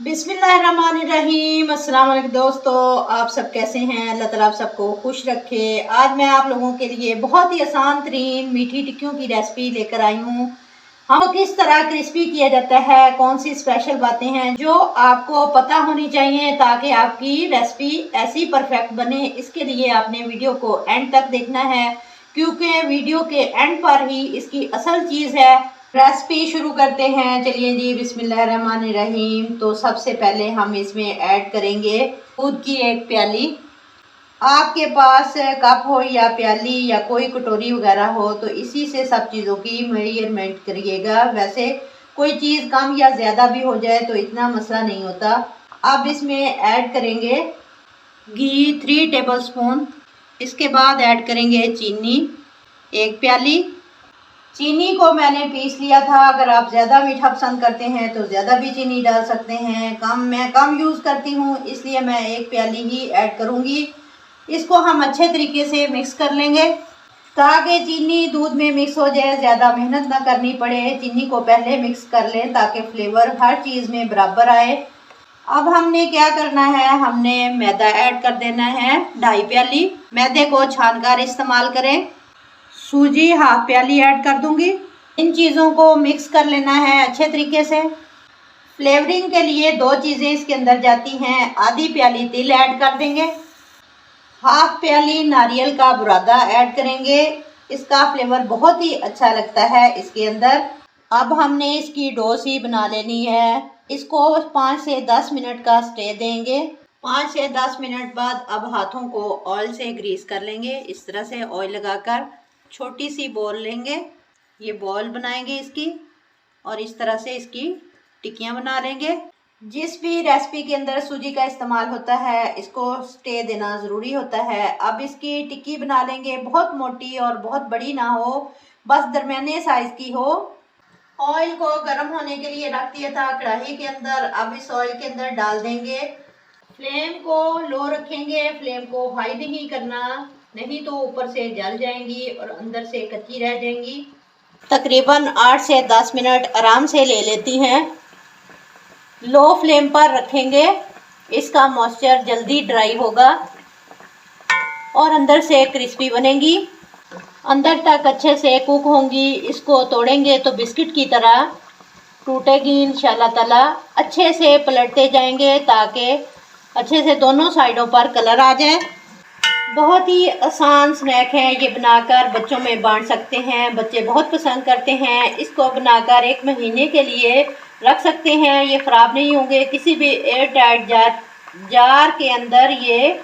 बिस्मिल्लाहिर्रहमानिर्रहीम। अस्सलाम वालेकुम दोस्तों, आप सब कैसे हैं? अल्लाह ताला आप सबको खुश रखे। आज मैं आप लोगों के लिए बहुत ही आसान तरीन मीठी टिक्कियों की रेसिपी लेकर आई हूँ। हम किस तरह क्रिस्पी किया जाता है, कौन सी स्पेशल बातें हैं जो आपको पता होनी चाहिए ताकि आपकी रेसिपी ऐसी परफेक्ट बने। इसके लिए आपने वीडियो को एंड तक देखना है, क्योंकि वीडियो के एंड पर ही इसकी असल चीज़ है। रेसिपी शुरू करते हैं। चलिए जी, बिस्मिल्लाहिर्रहमानिर्रहीम। तो सबसे पहले हम इसमें ऐड करेंगे दूध की एक प्याली। आपके पास कप हो या प्याली या कोई कटोरी वगैरह हो तो इसी से सब चीज़ों की मेजरमेंट करिएगा। वैसे कोई चीज़ कम या ज़्यादा भी हो जाए तो इतना मसला नहीं होता। अब इसमें ऐड करेंगे घी 3 टेबलस्पून। इसके बाद ऐड करेंगे चीनी 1 प्याली। चीनी को मैंने पीस लिया था। अगर आप ज़्यादा मीठा पसंद करते हैं तो ज़्यादा भी चीनी डाल सकते हैं। मैं कम यूज़ करती हूँ, इसलिए मैं 1 प्याली ही ऐड करूँगी। इसको हम अच्छे तरीके से मिक्स कर लेंगे ताकि चीनी दूध में मिक्स हो जाए, ज़्यादा मेहनत ना करनी पड़े। चीनी को पहले मिक्स कर लें ताकि फ्लेवर हर चीज़ में बराबर आए। अब हमने क्या करना है, हमने मैदा ऐड कर देना है 2.5 प्याली। मैदे को छानकर इस्तेमाल करें। सूजी 1/2 प्याली ऐड कर दूंगी। इन चीज़ों को मिक्स कर लेना है अच्छे तरीके से। फ्लेवरिंग के लिए 2 चीज़ें इसके अंदर जाती हैं। आधी प्याली तिल ऐड कर देंगे, 1/2 प्याली नारियल का बुरादा ऐड करेंगे। इसका फ्लेवर बहुत ही अच्छा लगता है इसके अंदर। अब हमने इसकी डो सी बना लेनी है। इसको 5 से 10 मिनट का स्टे देंगे। 5 से 10 मिनट बाद अब हाथों को ऑयल से ग्रीस कर लेंगे। इस तरह से ऑयल लगाकर छोटी सी बॉल लेंगे, ये बॉल बनाएंगे इसकी, और इस तरह से इसकी टिक्कियाँ बना लेंगे। जिस भी रेसिपी के अंदर सूजी का इस्तेमाल होता है इसको स्टे देना ज़रूरी होता है। अब इसकी टिक्की बना लेंगे। बहुत मोटी और बहुत बड़ी ना हो, बस दरमियाने साइज़ की हो। ऑयल को गर्म होने के लिए रख दिया था कढ़ाई के अंदर। अब इस ऑयल के अंदर डाल देंगे। फ्लेम को लो रखेंगे, फ्लेम को हाई नहीं करना, नहीं तो ऊपर से जल जाएंगी और अंदर से कच्ची रह जाएंगी। तकरीबन 8 से 10 मिनट आराम से ले लेती हैं। लो फ्लेम पर रखेंगे, इसका मॉइस्चर जल्दी ड्राई होगा और अंदर से क्रिस्पी बनेगी, अंदर तक अच्छे से कुक होंगी। इसको तोड़ेंगे तो बिस्किट की तरह टूटेगी इंशाल्लाह ताला। अच्छे से पलटते जाएंगे ताकि अच्छे से दोनों साइडों पर कलर आ जाए। बहुत ही आसान स्नैक है, ये बनाकर बच्चों में बांट सकते हैं। बच्चे बहुत पसंद करते हैं। इसको बनाकर 1 महीने के लिए रख सकते हैं, ये ख़राब नहीं होंगे। किसी भी एयर टाइट जार के अंदर ये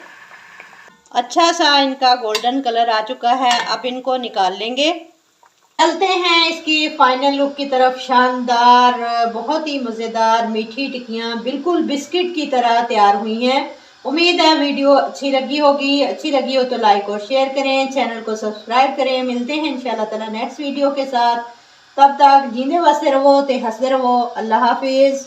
अच्छा सा इनका गोल्डन कलर आ चुका है। अब इनको निकाल लेंगे। चलते हैं इसकी फाइनल लुक की तरफ। शानदार, बहुत ही मज़ेदार मीठी टिक्कियाँ बिल्कुल बिस्किट की तरह तैयार हुई हैं। उम्मीद है वीडियो अच्छी लगी होगी। अच्छी लगी हो तो लाइक और शेयर करें, चैनल को सब्सक्राइब करें। मिलते हैं इंशाल्लाह ताला नेक्स्ट वीडियो के साथ। तब तक जींदे वास्ते रहो ते हंसते रहो। अल्लाह हाफिज़।